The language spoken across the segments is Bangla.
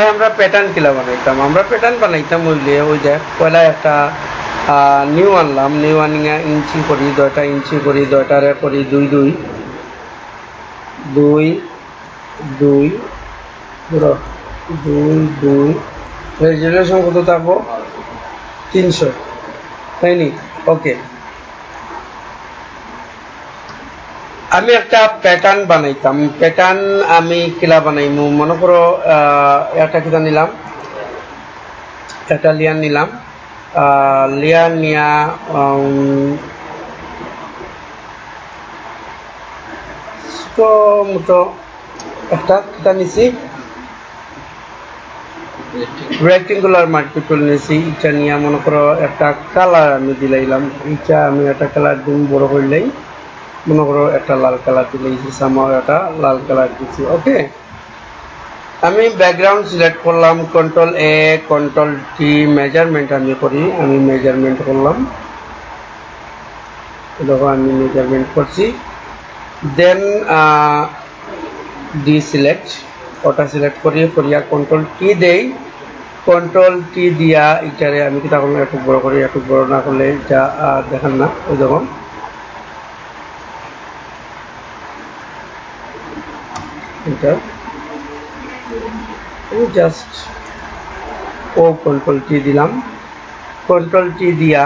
আমরা প্যাটার্ন কিলা বানাইতাম আমরা প্যাটার্ন বানাইতাম ওইলে ওই দেখ পয়লা একটা নিউ আনলাম নিউ আনিয়া ইঞ্চি করি 10টা ইঞ্চি করি 10টারে করি 2 2 2 2 ধরো 2 2 রেজুলেশন কত থাকবো 300 তাই নি ওকে আমি একটা প্যাটার্ন বানাইতাম প্যাটার্ন আমি কিলা বানাইমু মনে করো একটা কিটা নিলাম একটা লিয়ান নিলাম লিয়ান নিয়া মোটো একটা কিটা নিছি রেক্টেঙ্গুলার মাল্টিপল নিছি এটা নিয়ে মনে করো একটা কালার আমি দিলাইলাম এটা আমি একটা কালার দিন বড় করলেই মনে করো একটা লাল কালার দিলেছি সামার একটা লাল কালার দিচ্ছি ওকে আমি ব্যাকগ্রাউন্ড সিলেক্ট করলাম কন্ট্রোল এ কন্ট্রোল টি মেজারমেন্ট আমি করি আমি মেজারমেন্ট করলাম দেখো আমি মেজারমেন্ট করছি দেন ডি সিলেক্ট ওটা সিলেক্ট করিয়া কন্ট্রোল টি দেই কন্ট্রোল টি দিয়া এটারে আমি কিটা করলাম একটু বড় না করলে এটা দেখেন না ওই দেখুন এটা জাস্ট ও কন্ট্রোল টি দিলাম কন্ট্রোল টি দিয়া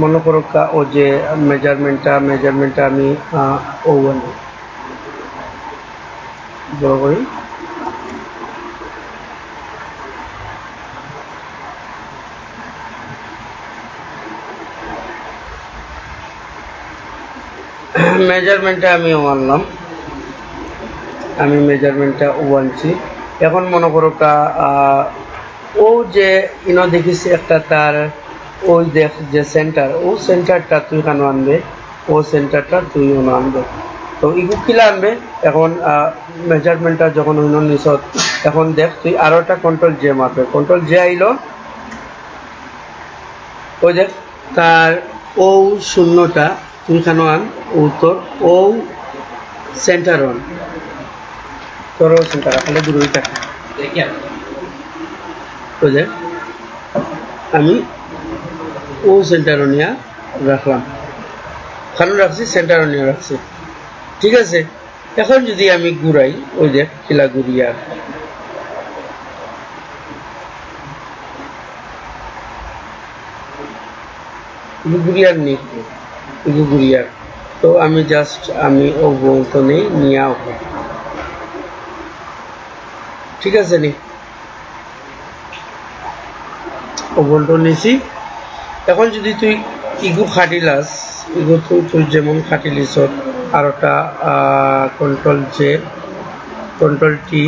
মনে করো ও যে মেজারমেন্টটা আমি ও বড় করি মেজারমেন্টটা আমি আনলাম আমি মেজারমেন্টটা আনছি এখন মনে করো ও যে ইনো দেখিস একটা তার ওই দেখ যে সেন্টার ও সেন্টারটা তুই কেন আনবে ও সেন্টারটা তুই আনবে তো ইগু কিলা আনবে এখন মেজারমেন্টটা যখন হইল নিচত এখন দেখ তুই আরো একটা কন্ট্রোল জে মারবে কন্ট্রোল জে আইলো ওই দেখ তার ও শূন্যটা তুই কেন আন ও তোর ও সেন্টার অন তোর ও সেন্টার আসলে দূরই থাকে ওই দেখ আমি ও সেন্টার নিয়ে রাখলাম কেন রাখছি সেন্টার নিয়ে রাখছি ঠিক আছে এখন যদি আমি ঘুরাই ওই দেখ কিলা ঘুরিয়া ঘুরিয়ার নেই ঘুরিয়ার তো আমি জাস্ট আমি ও বলতো নেই নিয়ে ঠিক আছে নি ও বলতো নিছি এখন যদি তুই ইগু খাটিলাস ইগু তুই যেমন খাটিলিস আর একটা কন্ট্রোল জে কন্ট্রোল টি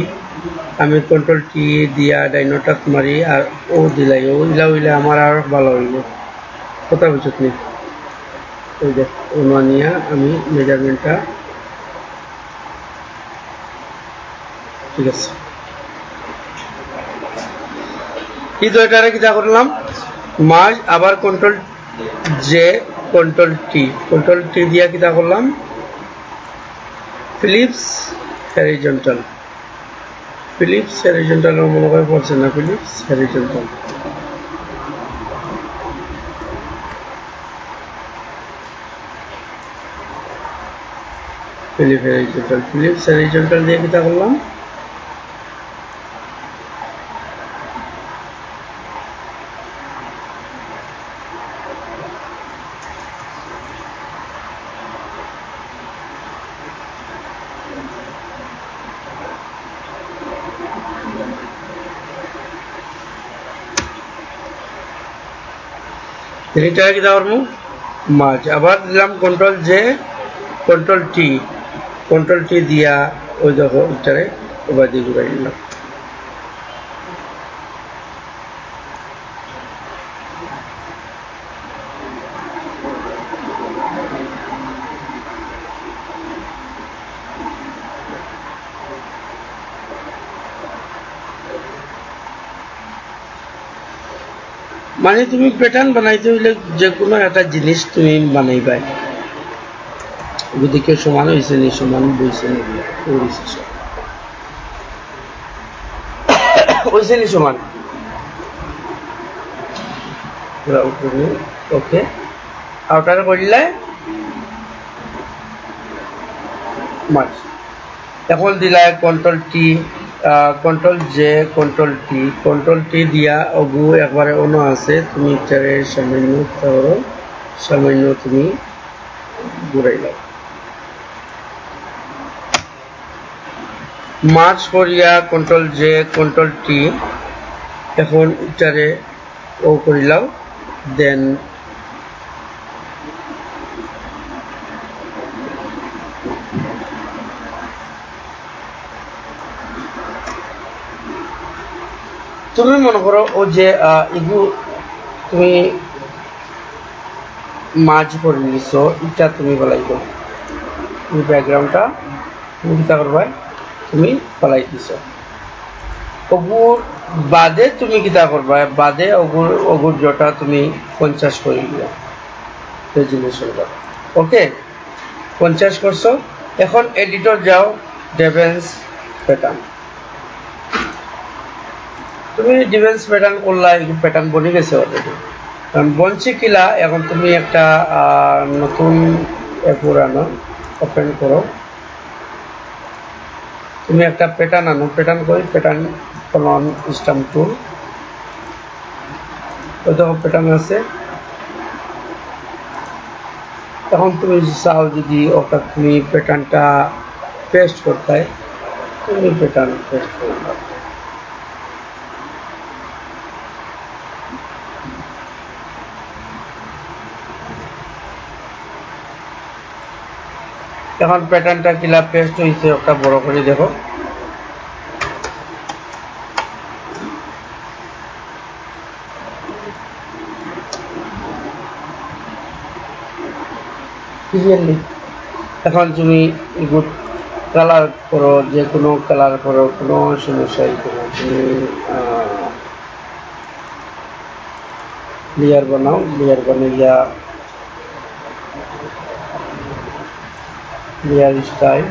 আমি কন্ট্রোল টি দিয়া ডাইনোটাত মারি আর ও দিলাই ও ইলা হইলে আমার আর ভালো হইব কথা বুঝত নি ওই দেখ ও নিয়া আমি মেজারমেন্টটা ঠিক আছে কি দুইটারে কিটা করলাম মার্জ আবার কন্ট্রোল জে কন্ট্রোল টি দিয়া কিটা করলাম ফিলিপস হরিজন্টাল মনে করে পড়ছে না ফিলিপস হরিজন্টাল ফিলিপস হরিজন্টাল দিয়ে কিটা করলাম এটা কিটা করবো মাঝ আবার দিলাম কন্ট্রোল জে কন্ট্রোল টি দিয়া ওই দেখো এটারে ওবার দিয়ে ঘুরাই দিলাম মানে তুমি প্যাটার্ন বানাইতে হইলে যে কোনো একটা জিনিস তুমি বানাইবাই যদি কেউ সমান হয়েছে নি সমান বইছে নি ওইসে নি সমান ওকে আউটার করলে মার্চ এখন দিলায় কন্ট্রোল টি দিয়া অগু একবারে অন্য আছে তুমি চারে সামান্য তুমি ঘুরাইলাম মার্চ করিয়া কন্ট্রোল টি এখন চারে ও করিলাম দেন তুমি মনে করো ও যে এগুলো তুমি মার্জ করে নিছো এটা তুমি বলাই দাও এই ব্যাকগ্রাউন্ডটা তুমি কিতা করবা তুমি বলাই দিছো ওগুর বাদে তুমি কিতা করবা বাদে ওগুর জটা তুমি 50 করে দিলা রেজুলেশনটা ওকে 50 করছো এখন এডিটর যাও ডিফেন্স প্যাটার্ন তুমি ডিফেন্স প্যাটার্ন করলা এই প্যাটার্ন বনে গেছে অলরেডি কারণ বনছে কিলা এখন তুমি একটা নতুন পুরানো ওপেন করো তুমি একটা প্যাটার্ন আনো প্যাটার্ন করি প্যাটার্ন কলন স্টাম্প টুল ওই দেখো প্যাটার্ন আছে এখন তুমি চাও যদি ওটা তুমি প্যাটার্নটা পেস্ট করতে তুমি প্যাটার্ন পেস্ট করবে এখন প্যাটার্নটা কিলা পেস্ট হইছে একটা বড় করে দেখো ক্লিয়ারলি এখন তুমি গুড কালার করো যে কোনো কালার করো কোনো সমস্যাই করো তুমি লেয়ার বানাও লেয়ার বানাইয়া লেয়ার স্টাইল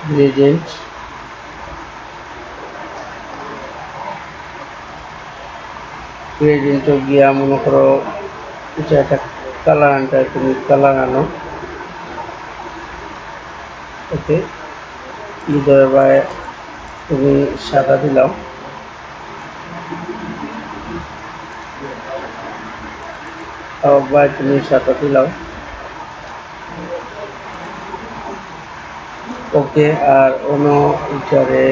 গ্রেডিয়েন্ট গিয়া মনে করো এটা একটা কালার আনতে তুমি কালার আনো ওকে এবার তুমি সাদা দিলাম আবার তুমি সাদা দিলাম ওকে আর অন্য ইটারে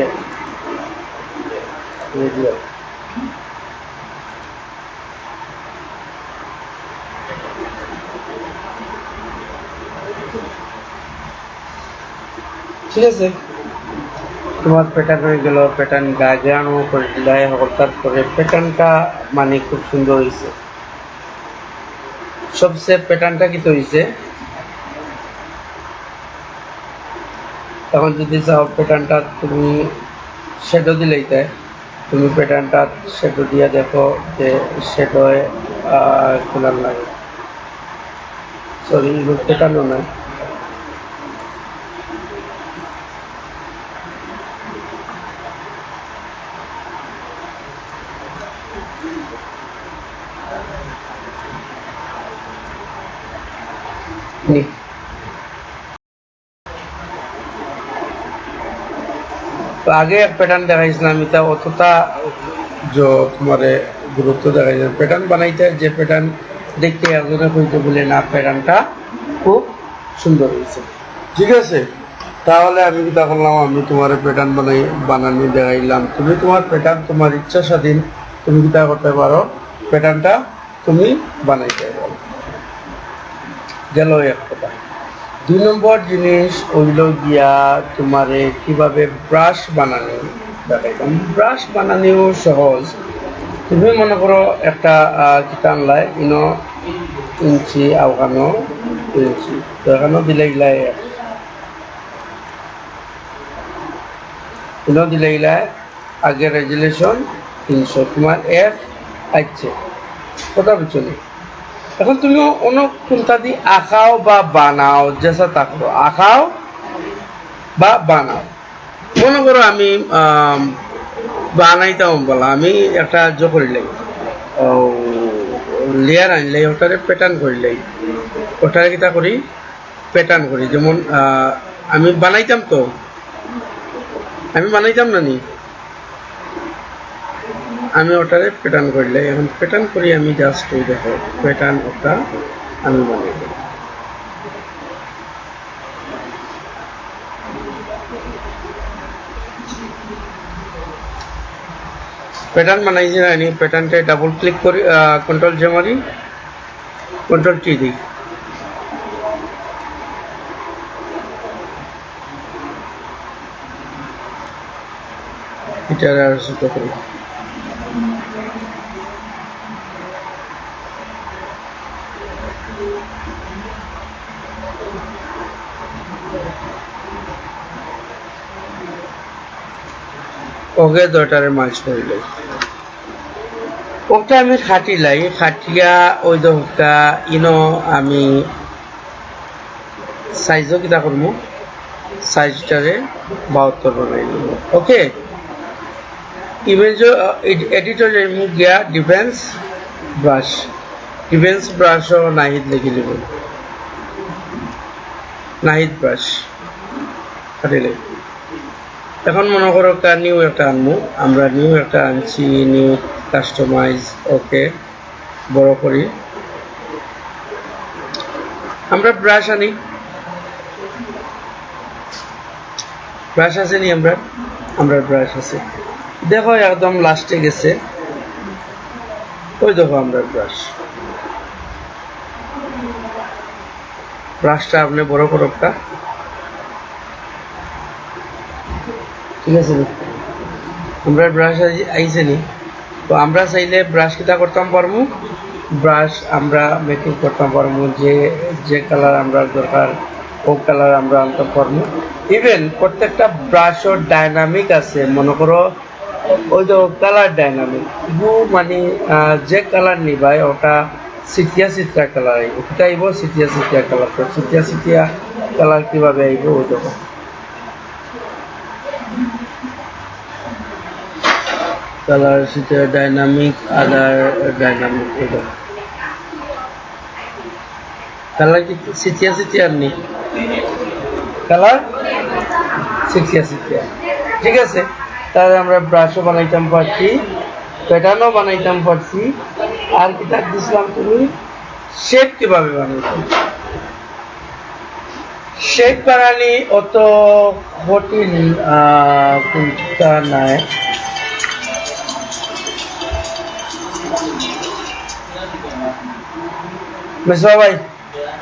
দিলাম ঠিক আছে তোমার প্যাটার্ন হয়ে গেল প্যাটার্ন ডায়াগ্রামও করে দিলাই হঠাৎ করে প্যাটার্নটা মানে খুব সুন্দর হয়েছে সবচেয়ে প্যাটার্নটা কি হয়েছে এখন যদি চাও প্যাটার্নটা তুমি শ্যাডো দিলেই তাই তুমি প্যাটার্নটা শ্যাডো দিয়ে দেখো যে শ্যাডোয় খোলার লাগে সরি প্যাটার্নও নয় তো আগে এক প্যাটার্ন দেখাইছিলাম এটা অতটা তোমারে গুরুত্ব দেখাই প্যাটার্ন বানাইতে যে প্যাটার্ন দেখতে একজনে কইতে বলে না প্যাটার্নটা খুব সুন্দর হয়েছে ঠিক আছে তাহলে আমি কিতা করলাম আমি তোমার প্যাটার্ন বানানি দেখাইলাম তুমি তোমার প্যাটার্ন তোমার ইচ্ছা স্বাধীন তুমি কিতা করতে পারো প্যাটার্নটা তুমি বানাইতে পারো গেল এক কথা 2 নম্বর জিনিস হইল গিয়া তোমারে কিভাবে ব্রাশ বানানো দেখাইলাম ব্রাশ বানানিও সহজ তুমি মনে করো একটা কিতা আনলাই ইঞ্চি আওখানো ইঞ্চি তো এখানেও দিলে গিলাই দিলে গিলাই আগে রেজুলেশন 300 তোমার আছে কথা বুঝছো এখন তুমি অন্য কোনটা দিয়ে আঁকাও বা বানাও যেসা থাকো আঁকাও বা বানাও মনে করো আমি বানাইতাম বলা আমি একটা জো করিলাই লেয়ার আনলাই ওটারে প্যাটার্ন করিলাই ওটারে কিতা করি প্যাটার্ন করি যেমন আমি বানাইতাম তো আমি বানাইতাম না নি আমি ওটারে প্যাটার্ন করলে এখন প্যাটার্ন করি আমি জাস্ট ওই দেখো প্যাটার্ন ওটা আমি বানাই দিই প্যাটার্ন বানাইছি না নি প্যাটার্নটা ডাবল ক্লিক করি কন্ট্রোল জে মারি কন্ট্রোল টি দিই এটার আর ছোট করি ওকে দুটারে মার্চ করিলাই ওটা আমি খাটিলাই খাটিয়া ওই দহটা ইনো আমি সাইজও কিতা করবো সাইজটারে 72 বানাই দেব ওকে ইমেজ এডিটর যাইমু গিয়া ডিফেন্স ব্রাশও নাহিদ লিখি দিব নাহিদ ব্রাশ খাটিলাই এখন মনে করো নিউ একটা আনবো আমরা নিউ একটা আনছি নিউ কাস্টমাইজ ওকে বড় করি আমরা ব্রাশ আনি ব্রাশ আছে নি আমরা ব্রাশ আছে দেখো একদম লাস্টে গেছে ওই দেখো আমরা ব্রাশটা আপনি বড় করো ঠিক আছে আমরা ব্রাশ আইছে নি তো আমরা চাইলে ব্রাশ কিতা করতাম পারবো ব্রাশ আমরা মেকিং করতাম পারবো যে কালার আমরা দরকার ও কালার আমরা আনতে পারবো ইভেন প্রত্যেকটা ব্রাশও ডাইনামিক আছে মনে করো ওই যে কালার ডাইনামিক মানে যে কালার নিবাই ওটা সিটিয়া কালার আইব ওটা আইব সিটিয়া কালার তো সিটিয়া কালার কিভাবে আইব ওই দেখো কালার সিটিয়া ডাইনামিক আদার ডাইনামিক এটা কালার কি সিটিয়া নি কালার সিটিয়া ঠিক আছে তাহলে আমরা ব্রাশও বানাইতাম পারছি প্যাটার্নও বানাইতাম পারছি আর কিতাব দিছিলাম তুমি শেপ কিভাবে বানাইতাম শেপ বানানি অত কঠিন কোনটা নাই মিসবা ভাই